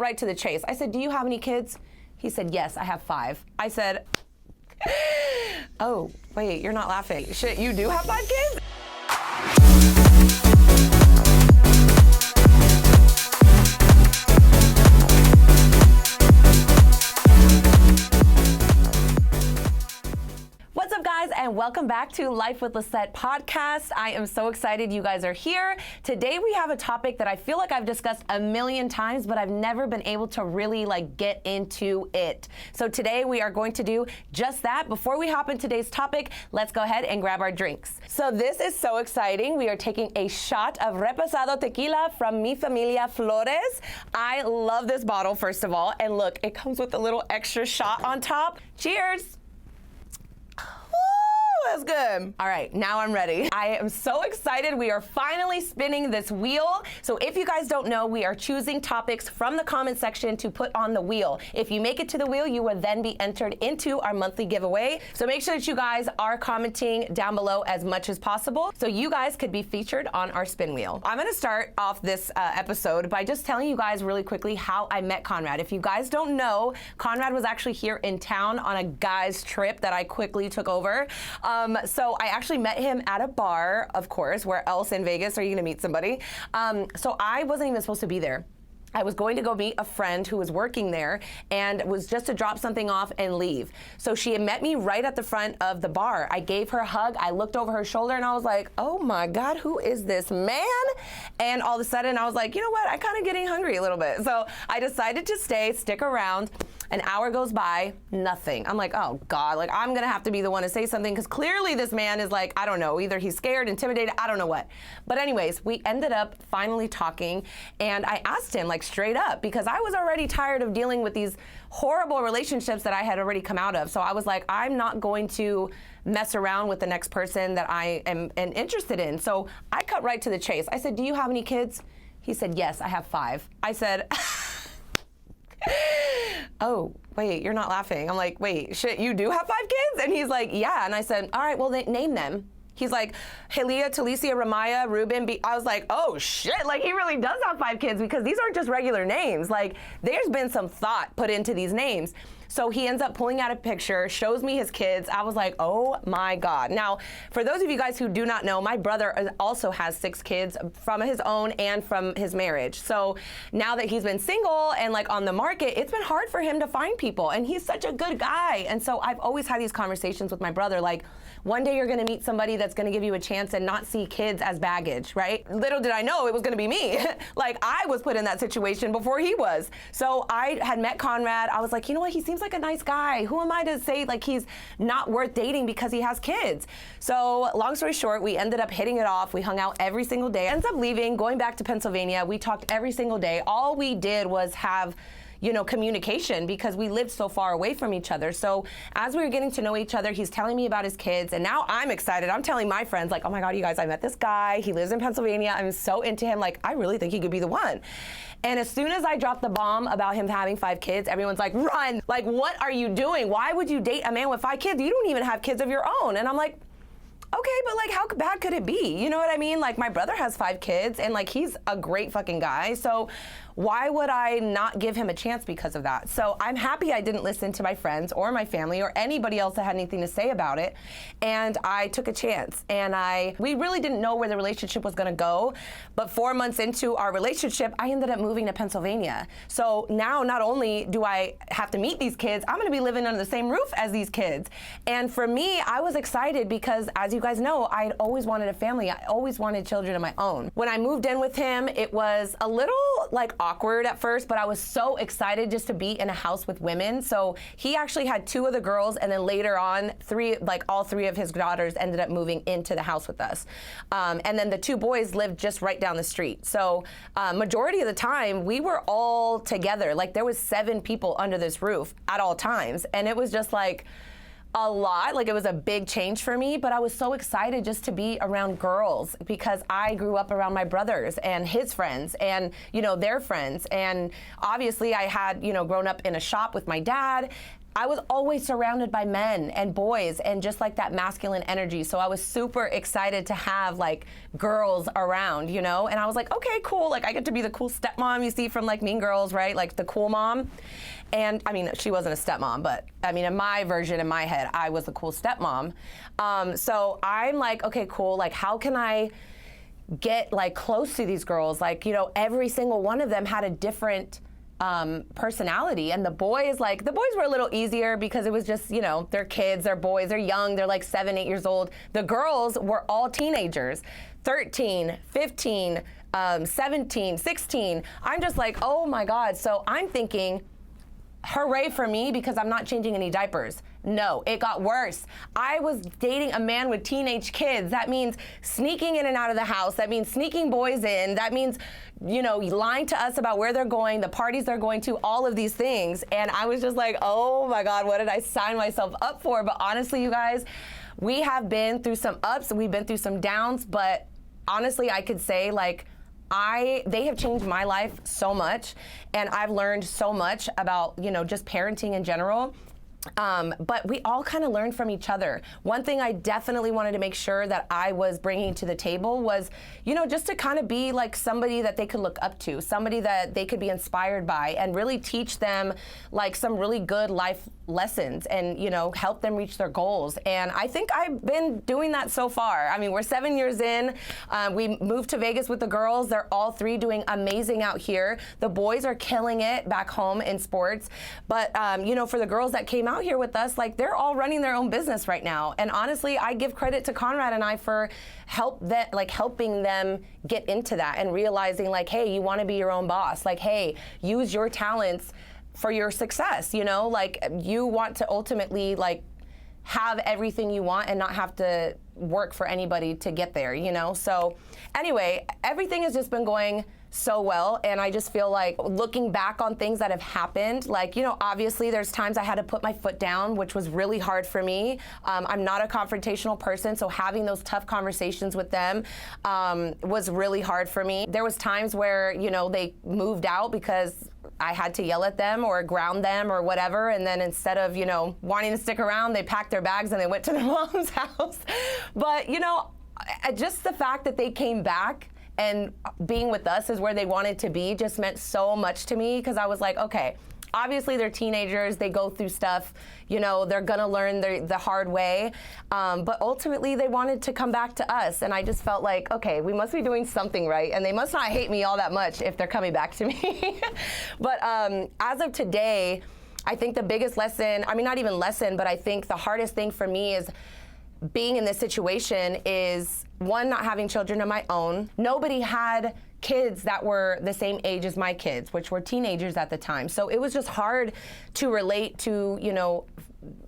cut right to the chase. I said, do you have any kids? He said, yes, I have 5. I said, oh, wait, you're not laughing. Shit, you do have 5 kids? What's up, guys, and welcome back to Life with Lycette podcast. I am so excited you guys are here. Today we have a topic that I feel like I've discussed a million times, but I've never been able to really get into it. So today we are going to do just that. Before we hop into today's topic, let's go ahead and grab our drinks. So this is so exciting. We are taking a shot of reposado tequila from Mi Familia Flores. I love this bottle, first of all, and look, it comes with a little extra shot on top. Cheers. That's good. All right, now I'm ready. I am so excited. We are finally spinning this wheel. So if you guys don't know, we are choosing topics from the comment section to put on the wheel. If you make it to the wheel, you will then be entered into our monthly giveaway. So make sure that you guys are commenting down below as much as possible so you guys could be featured on our spin wheel. I'm gonna start off this episode by just telling you guys really quickly how I met Conrad. If you guys don't know, Conrad was actually here in town on a guy's trip that I quickly took over. So I actually met him at a bar, of course. Where else in Vegas are you gonna meet somebody? So I wasn't even supposed to be there. I was going to go meet a friend who was working there and was just to drop something off and leave. So she had met me right at the front of the bar. I gave her a hug. I looked over her shoulder and I was like, oh my God, who is this man? And all of a sudden I was like, you know what? I'm kind of getting hungry a little bit. So I decided to stick around. An hour goes by, nothing. I'm like, oh God, I'm gonna have to be the one to say something because clearly this man is I don't know, either he's scared, intimidated, I don't know what. But anyways, we ended up finally talking and I asked him straight up because I was already tired of dealing with these horrible relationships that I had already come out of. So I was like, I'm not going to mess around with the next person that I am interested in. So I cut right to the chase. I said, do you have any kids? He said, yes, I have 5. I said, oh, wait, you're not laughing. I'm like, wait, shit, you do have 5 kids? And he's like, yeah. And I said, all right, well, name them. He's like, Helia, Talicia, Ramaya, Ruben, I was like, oh shit, he really does have 5 kids because these aren't just regular names. There's been some thought put into these names. So he ends up pulling out a picture, shows me his kids. I was like, oh my God. Now, for those of you guys who do not know, my brother also has 6 kids from his own and from his marriage. So now that he's been single and on the market, it's been hard for him to find people. And he's such a good guy. And so I've always had these conversations with my brother, one day you're gonna meet somebody that's gonna give you a chance and not see kids as baggage, right? Little did I know it was gonna be me. I was put in that situation before he was. So I had met Conrad. I was like, you know what? He seems like a nice guy. Who am I to say he's not worth dating because he has kids? So long story short, we ended up hitting it off. We hung out every single day. Ends up leaving, going back to Pennsylvania. We talked every single day. All we did was have communication because we lived so far away from each other. So as we were getting to know each other, he's telling me about his kids, and now I'm excited. I'm telling my friends, oh my God, you guys, I met this guy. He lives in Pennsylvania. I'm so into him. I really think he could be the one. And as soon as I dropped the bomb about him having 5 kids, everyone's like, run. What are you doing? Why would you date a man with 5 kids? You don't even have kids of your own. And I'm like, okay, but how bad could it be? You know what I mean? My brother has 5 kids and he's a great fucking guy. So why would I not give him a chance because of that? So I'm happy I didn't listen to my friends or my family or anybody else that had anything to say about it. And I took a chance. And we really didn't know where the relationship was gonna go. But 4 months into our relationship, I ended up moving to Pennsylvania. So now not only do I have to meet these kids, I'm gonna be living under the same roof as these kids. And for me, I was excited because as you guys know, I had always wanted a family. I always wanted children of my own. When I moved in with him, it was a little awkward at first, but I was so excited just to be in a house with women. So he actually had 2 of the girls, and then later on, all 3 of his daughters ended up moving into the house with us. And then the 2 boys lived just right down the street. So majority of the time, we were all together. There was 7 people under this roof at all times. And it was just a lot. It was a big change for me, but I was so excited just to be around girls because I grew up around my brothers and his friends and, their friends. And obviously I had, grown up in a shop with my dad. I was always surrounded by men and boys and just like that masculine energy. So I was super excited to have like girls around, you know? And I was like, okay, cool. Like I get to be the cool stepmom you see from like Mean Girls, right? Like the cool mom. And I mean, she wasn't a stepmom, but I mean, in my version, in my head, I was the cool stepmom. So I'm like, okay, cool. Like how can I get like close to these girls? Like, you know, every single one of them had a different personality, and the boys were a little easier because it was just, you know, they're kids, they're boys, they're young, they're like 7, 8 years old. The girls were all teenagers, 13, 15, 17, 16. I'm just like, oh my God. So I'm thinking, hooray for me because I'm not changing any diapers. No, it got worse. I was dating a man with teenage kids. That means sneaking in and out of the house. That means sneaking boys in. That means, you know, lying to us about where they're going, the parties they're going to, all of these things. And I was just like, oh my God, what did I sign myself up for? But honestly, you guys, we have been through some ups, we've been through some downs, but honestly, I could say like, they have changed my life so much, and I've learned so much about, you know, just parenting in general. But we all kind of learned from each other. One thing I definitely wanted to make sure that I was bringing to the table was, you know, just to kind of be like somebody that they could look up to, somebody that they could be inspired by, and really teach them like some really good life lessons and, you know, help them reach their goals. And I think I've been doing that so far. I mean, we're 7 years in. We moved to Vegas with the girls. They're all 3 doing amazing out here. The boys are killing it back home in sports. But, you know, for the girls that came out here with us, like they're all running their own business right now. And honestly, I give credit to Conrad and I for helping them get into that and realizing like, hey, you want to be your own boss. Like, hey, use your talents for your success, you know, like you want to ultimately like have everything you want and not have to work for anybody to get there, you know? So anyway, everything has just been going so well, and I just feel like looking back on things that have happened, like, you know, obviously there's times I had to put my foot down, which was really hard for me. I'm not a confrontational person, so having those tough conversations with them was really hard for me. There was times where, you know, they moved out because I had to yell at them or ground them or whatever, and then instead of, you know, wanting to stick around, they packed their bags and they went to their mom's house. But, you know, just the fact that they came back and being with us is where they wanted to be just meant so much to me, because I was like, okay, obviously they're teenagers, they go through stuff, you know, they're gonna learn the hard way, but ultimately they wanted to come back to us, and I just felt like, okay, we must be doing something right, and they must not hate me all that much if they're coming back to me. But as of today, I think the biggest lesson, I mean, not even lesson, but I think the hardest thing for me is being in this situation is, one, not having children of my own. Nobody had kids that were the same age as my kids, which were teenagers at the time. So it was just hard to relate to, you know,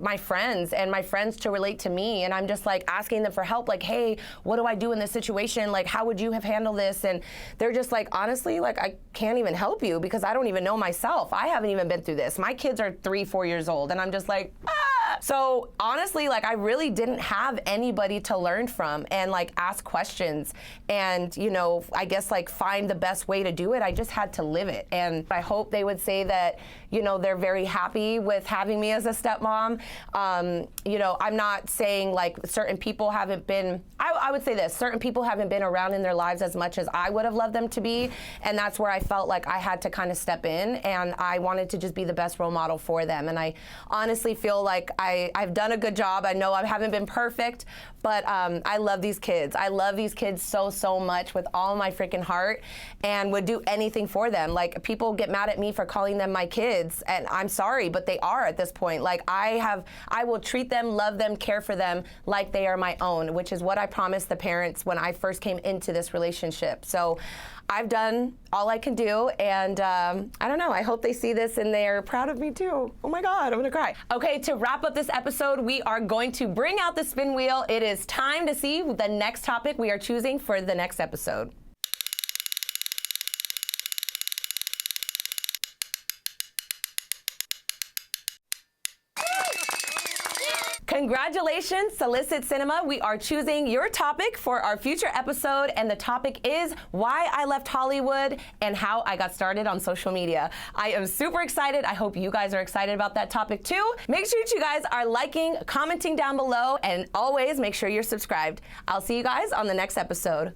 my friends, and my friends to relate to me. And I'm just like asking them for help, like, hey, what do I do in this situation? Like, how would you have handled this? And they're just like, honestly, like, I can't even help you because I don't even know myself. I haven't even been through this. My kids are 3, 4 years old. And I'm just like, ah. So honestly, like, I really didn't have anybody to learn from and like ask questions and, you know, I guess like find the best way to do it. I just had to live it. And I hope they would say that, you know, they're very happy with having me as a stepmom. You know, I'm not saying like certain people haven't been, I would say this, certain people haven't been around in their lives as much as I would have loved them to be. And that's where I felt like I had to kind of step in, and I wanted to just be the best role model for them. And I honestly feel like I've done a good job. I know I haven't been perfect, but I love these kids. I love these kids so, so much with all my freaking heart, and would do anything for them. Like, people get mad at me for calling them my kids, and I'm sorry, but they are at this point. Like, I will treat them, love them, care for them like they are my own, which is what I promised the parents when I first came into this relationship. So I've done all I can do, and I don't know, I hope they see this and they're proud of me too. Oh my God, I'm gonna cry. Okay, to wrap up this episode, we are going to bring out the spin wheel. It is time to see the next topic we are choosing for the next episode. Congratulations to Lycette Cinema. We are choosing your topic for our future episode, and the topic is why I left Hollywood and how I got started on social media. I am super excited. I hope you guys are excited about that topic too. Make sure that you guys are liking, commenting down below, and always make sure you're subscribed. I'll see you guys on the next episode.